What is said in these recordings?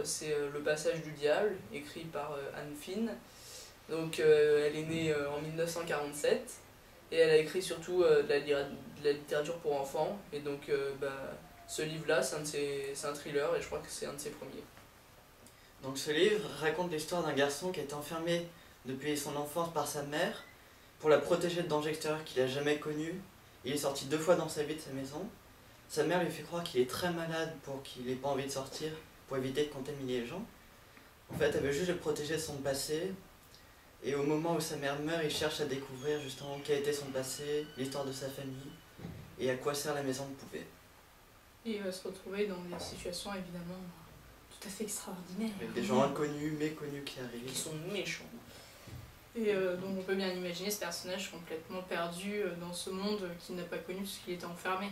c'est Le Passage du Diable, écrit par Anne Fine. Donc elle est née en 1947 et elle a écrit surtout de la littérature pour enfants. Et donc ce livre-là, c'est un thriller et je crois que c'est un de ses premiers. Donc ce livre raconte l'histoire d'un garçon qui a été enfermé depuis son enfance par sa mère pour la protéger de dangers extérieurs qu'il n'a jamais connus. Il est sorti 2 fois dans sa vie de sa maison. Sa mère lui fait croire qu'il est très malade pour qu'il n'ait pas envie de sortir, pour éviter de contaminer les gens. En fait, elle veut juste le protéger de son passé. Et au moment où sa mère meurt, il cherche à découvrir justement quel était son passé, l'histoire de sa famille et à quoi sert la maison de poupée. Et il va se retrouver dans des situations évidemment tout à fait extraordinaires. Avec des gens inconnus, méconnus qui arrivent. Qui sont méchants. Et donc on peut bien imaginer ce personnage complètement perdu dans ce monde qu'il n'a pas connu parce qu'il était enfermé.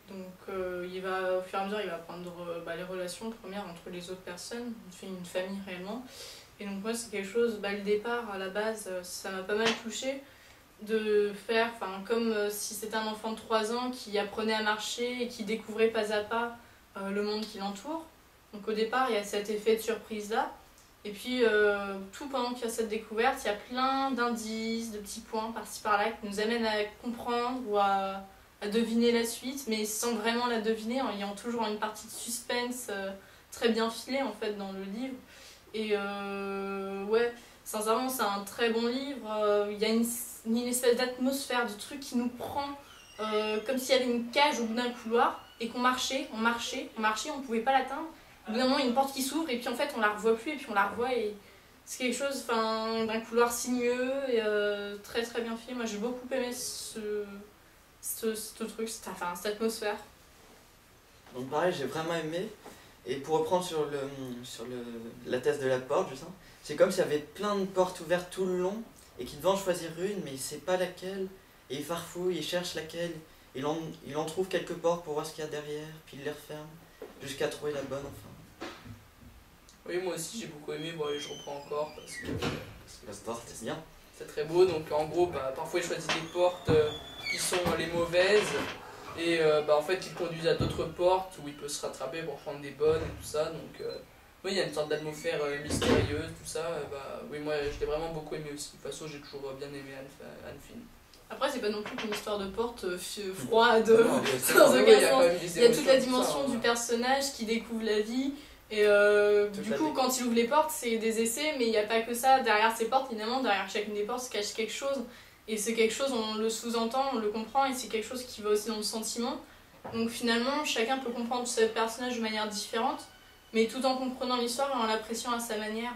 Donc il va, au fur et à mesure, il va apprendre les relations premières entre les autres personnes, une famille réellement. Et donc moi c'est quelque chose, le départ à la base, ça m'a pas mal touchée de faire, comme si c'était un enfant de 3 ans qui apprenait à marcher et qui découvrait pas à pas le monde qui l'entoure. Donc au départ il y a cet effet de surprise là. Et puis, tout pendant qu'il y a cette découverte, il y a plein d'indices, de petits points par-ci par-là qui nous amènent à comprendre ou à deviner la suite, mais sans vraiment la deviner, en ayant toujours une partie de suspense très bien filée en fait dans le livre. Et ouais, sincèrement, c'est un très bon livre. Il y a une espèce d'atmosphère, de truc qui nous prend comme s'il y avait une cage au bout d'un couloir et qu'on marchait, on ne pouvait pas l'atteindre. Au bout d'un moment, il y a une porte qui s'ouvre et puis en fait on la revoit plus et puis on la revoit et c'est quelque chose d'un couloir sinueux et très très bien fait. Moi j'ai beaucoup aimé ce truc, cette atmosphère. Donc pareil, j'ai vraiment aimé. Et pour reprendre sur la thèse de la porte, c'est comme s'il y avait plein de portes ouvertes tout le long et qu'il devait en choisir une, mais il ne sait pas laquelle. Et il farfouille, il cherche laquelle. Il en trouve quelques portes pour voir ce qu'il y a derrière, puis il les referme jusqu'à trouver la bonne enfin. Oui, moi aussi j'ai beaucoup aimé, je reprends encore parce que la porte, c'est bien. C'est très beau, donc en gros, parfois il choisit des portes qui sont les mauvaises et en fait ils conduisent à d'autres portes où il peut se rattraper pour prendre des bonnes et tout ça. Donc oui, il y a une sorte d'atmosphère mystérieuse, tout ça. Oui, moi je l'ai vraiment beaucoup aimé aussi. De toute façon, j'ai toujours bien aimé Anne Fine. Après, c'est pas non plus qu'une histoire de porte froide, sans aucun sens. Il y a toute la dimension du personnage qui découvre la vie. Et du coup, quand il ouvre les portes, c'est des essais, mais il n'y a pas que ça. Derrière ces portes, évidemment, derrière chacune des portes se cache quelque chose. Et c'est quelque chose, on le sous-entend, on le comprend, et c'est quelque chose qui va aussi dans le sentiment. Donc finalement, chacun peut comprendre ce personnage de manière différente, mais tout en comprenant l'histoire et en l'appréciant à sa manière.